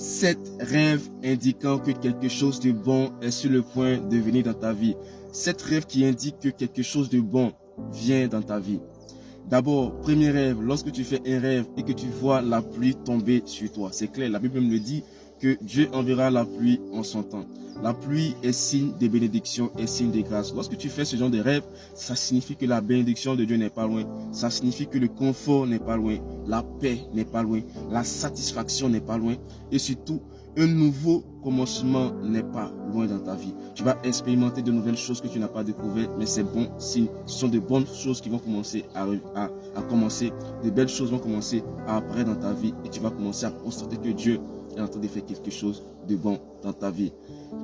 7 rêves indiquant que quelque chose de bon est sur le point de venir dans ta vie. 7 rêves qui indiquent que quelque chose de bon vient dans ta vie. D'abord, premier rêve, lorsque tu fais un rêve et que tu vois la pluie tomber sur toi. C'est clair, la Bible me dit que Dieu enverra la pluie en son temps. La pluie est signe de bénédiction, est signe de grâce. Lorsque tu fais ce genre de rêve, ça signifie que la bénédiction de Dieu n'est pas loin. Ça signifie que le confort n'est pas loin. La paix n'est pas loin. La satisfaction n'est pas loin. Et surtout, un nouveau commencement n'est pas loin dans ta vie. Tu vas expérimenter de nouvelles choses que tu n'as pas découvertes, mais c'est bon signe. Ce sont de bonnes choses qui vont commencer à commencer. De belles choses vont commencer à apparaître dans ta vie et tu vas commencer à constater que Dieu est en train de faire quelque chose de bon dans ta vie.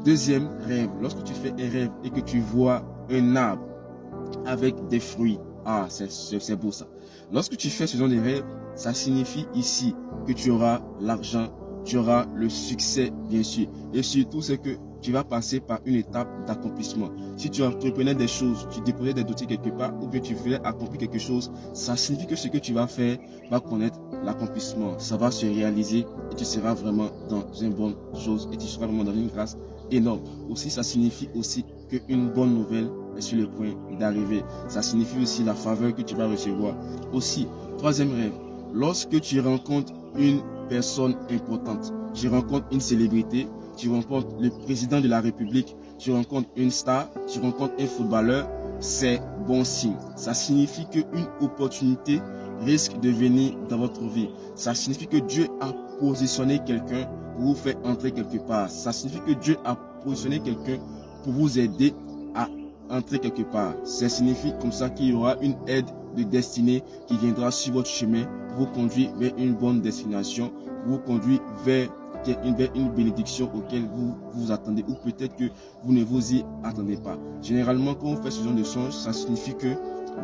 Deuxième rêve, lorsque tu fais un rêve et que tu vois un arbre avec des fruits, c'est beau ça. Lorsque tu fais ce genre de rêve, ça signifie ici que tu auras l'argent, tu auras le succès bien sûr. Et surtout, c'est que tu vas passer par une étape d'accomplissement. Si tu entreprenais des choses, tu déposais des dossiers quelque part ou bien tu voulais accomplir quelque chose, ça signifie que ce que tu vas faire va connaître l'accomplissement. Ça va se réaliser et tu seras vraiment dans une bonne chose et tu seras vraiment dans une grâce énorme. Aussi, ça signifie aussi qu'une bonne nouvelle est sur le point d'arriver. Ça signifie aussi la faveur que tu vas recevoir. Aussi, troisième rêve, lorsque tu rencontres une personne importante, tu rencontres une célébrité, tu rencontres le président de la République, tu rencontres une star, tu rencontres un footballeur, c'est bon signe. Ça signifie qu'une opportunité risque de venir dans votre vie. Ça signifie que Dieu a positionné quelqu'un pour vous faire entrer quelque part. Ça signifie que Dieu a positionné quelqu'un pour vous aider à entrer quelque part. Ça signifie comme ça qu'il y aura une aide de destinée qui viendra sur votre chemin pour vous conduire vers une bonne destination, pour vous conduire vers une bénédiction auquel vous vous attendez ou peut-être que vous ne vous y attendez pas. Généralement, quand on fait ce genre de songe, ça signifie que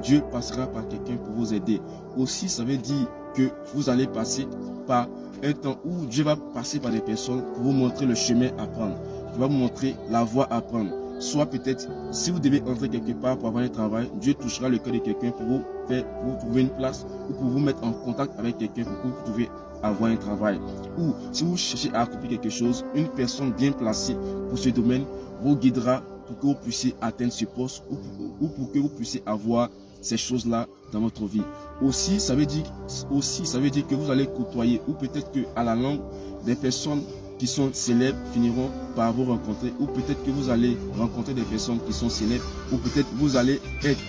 Dieu passera par quelqu'un pour vous aider. Aussi, ça veut dire que vous allez passer par un temps où Dieu va passer par des personnes pour vous montrer le chemin à prendre. Il va vous montrer la voie à prendre. Soit peut-être, si vous devez entrer quelque part pour avoir un travail, Dieu touchera le cœur de quelqu'un pour vous trouver une place ou pour vous mettre en contact avec quelqu'un pour que vous pouvez avoir un travail. Ou si vous cherchez à accomplir quelque chose, une personne bien placée pour ce domaine vous guidera pour que vous puissiez atteindre ce poste ou pour que vous puissiez avoir ces choses-là dans votre vie. Aussi, ça veut dire que vous allez côtoyer ou peut-être qu'à la longue, des personnes qui sont célèbres finiront par vous rencontrer ou peut-être que vous allez rencontrer des personnes qui sont célèbres ou peut-être vous allez être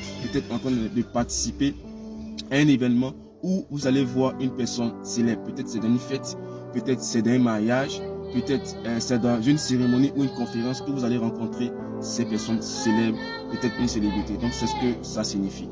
en train de participer à un événement où vous allez voir une personne célèbre. Peut-être c'est dans une fête, peut-être c'est dans un mariage, peut-être c'est dans une cérémonie ou une conférence que vous allez rencontrer ces personnes célèbres, peut-être une célébrité. Donc c'est ce que ça signifie.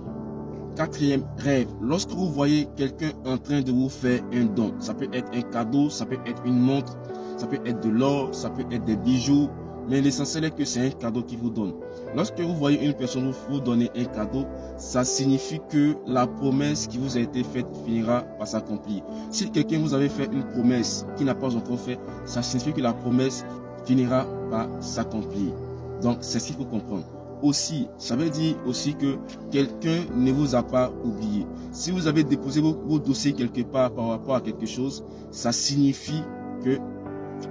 Quatrième rêve, lorsque vous voyez quelqu'un en train de vous faire un don, ça peut être un cadeau, ça peut être une montre, ça peut être de l'or, ça peut être des bijoux, mais l'essentiel est que c'est un cadeau qui vous donne. Lorsque vous voyez une personne vous donner un cadeau, ça signifie que la promesse qui vous a été faite finira par s'accomplir. Si quelqu'un vous avait fait une promesse qui n'a pas encore fait, ça signifie que la promesse finira par s'accomplir. Donc c'est ce qu'il faut comprendre. Aussi, ça veut dire aussi que quelqu'un ne vous a pas oublié. Si vous avez déposé vos dossiers quelque part par rapport à quelque chose, ça signifie que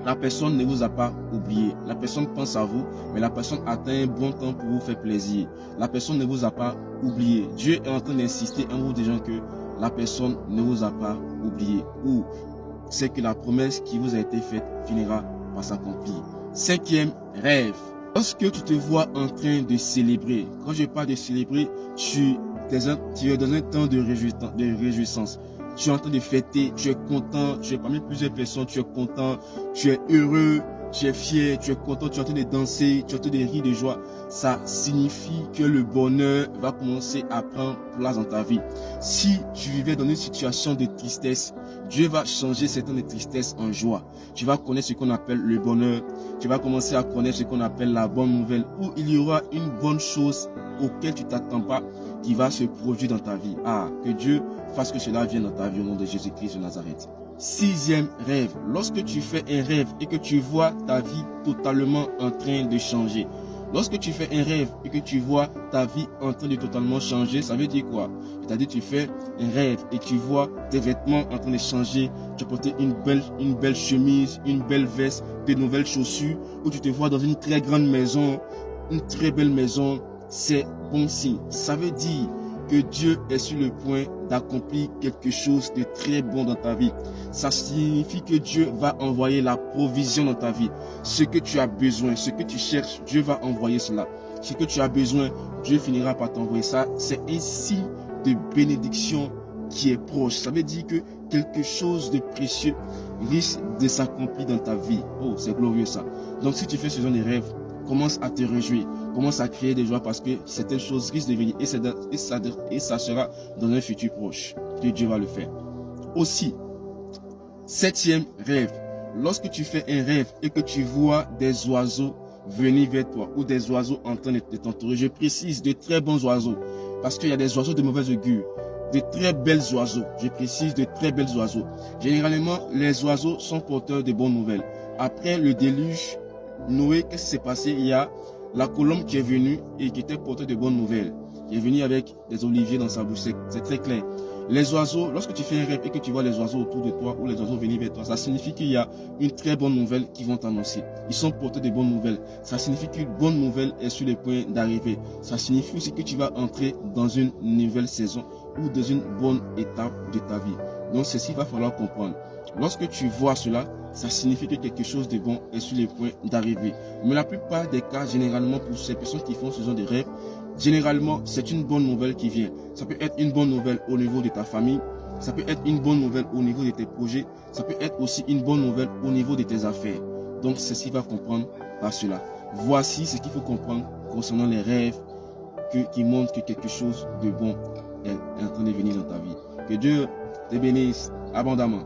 la personne ne vous a pas oublié. La personne pense à vous, mais la personne attend un bon temps pour vous faire plaisir. La personne ne vous a pas oublié. Dieu est en train d'insister en vous disant que la personne ne vous a pas oublié. Ou c'est que la promesse qui vous a été faite finira par s'accomplir. Cinquième rêve. Lorsque tu te vois en train de célébrer, quand je parle de célébrer, tu es dans un temps de réjouissance. Tu es en train de fêter, tu es content, tu es parmi plusieurs personnes, tu es content, tu es heureux, tu es fier, tu es content, tu es en train de danser, tu es en train de rire de joie. Ça signifie que le bonheur va commencer à prendre place dans ta vie. Si tu vivais dans une situation de tristesse, Dieu va changer ce temps de tristesse en joie. Tu vas connaître ce qu'on appelle le bonheur. Tu vas commencer à connaître ce qu'on appelle la bonne nouvelle, où il y aura une bonne chose auquel tu t'attends pas qui va se produire dans ta vie. Que Dieu fasse que cela vienne dans ta vie au nom de Jésus-Christ de Nazareth. Sixième rêve, lorsque tu fais un rêve et que tu vois ta vie totalement en train de changer, Lorsque tu fais un rêve et que tu vois ta vie en train de totalement changer, ça veut dire quoi? C'est-à-dire tu fais un rêve et tu vois tes vêtements en train de changer. Tu as porté une belle chemise, une belle veste, de nouvelles chaussures, ou tu te vois dans une très grande maison, une très belle maison. C'est bon signe. Ça veut dire que Dieu est sur le point d'accomplir quelque chose de très bon dans ta vie. Ça signifie que Dieu va envoyer la provision dans ta vie. Ce que tu as besoin, ce que tu cherches, Dieu va envoyer cela. Ce que tu as besoin, Dieu finira par t'envoyer ça. C'est un signe de bénédiction qui est proche. Ça veut dire que quelque chose de précieux risque de s'accomplir dans ta vie. Oh, c'est glorieux ça. Donc si tu fais ce genre de rêve, commence à te réjouir, commence à créer des joies parce que certaines choses risquent de venir et ça sera dans un futur proche que Dieu va le faire. Aussi, septième rêve, lorsque tu fais un rêve et que tu vois des oiseaux venir vers toi ou des oiseaux en train de t'entourer, je précise de très bons oiseaux parce qu'il y a des oiseaux de mauvaise augure, de très belles oiseaux, je précise de très belles oiseaux. Généralement, les oiseaux sont porteurs de bonnes nouvelles. Après le déluge, Noé, qu'est-ce qui s'est passé? Il y a la colombe qui est venue et qui était porteuse de bonnes nouvelles. Il est venu avec des oliviers dans sa bouche, c'est très clair. Les oiseaux, lorsque tu fais un rêve et que tu vois les oiseaux autour de toi ou les oiseaux venir vers toi, ça signifie qu'il y a une très bonne nouvelle qui vont t'annoncer. Ils sont porteurs de bonnes nouvelles. Ça signifie qu'une bonne nouvelle est sur le point d'arriver. Ça signifie aussi que tu vas entrer dans une nouvelle saison ou dans une bonne étape de ta vie. Donc, c'est ce qu'il va falloir comprendre. Lorsque tu vois cela, ça signifie que quelque chose de bon est sur le point d'arriver. Mais la plupart des cas, généralement, pour ces personnes qui font ce genre de rêve, généralement, c'est une bonne nouvelle qui vient. Ça peut être une bonne nouvelle au niveau de ta famille, ça peut être une bonne nouvelle au niveau de tes projets, ça peut être aussi une bonne nouvelle au niveau de tes affaires. Donc, c'est ce qu'il va comprendre par cela. Voici ce qu'il faut comprendre concernant les rêves qui montrent que quelque chose de bon est en train de venir dans ta vie. Que Dieu te bénisse abondamment.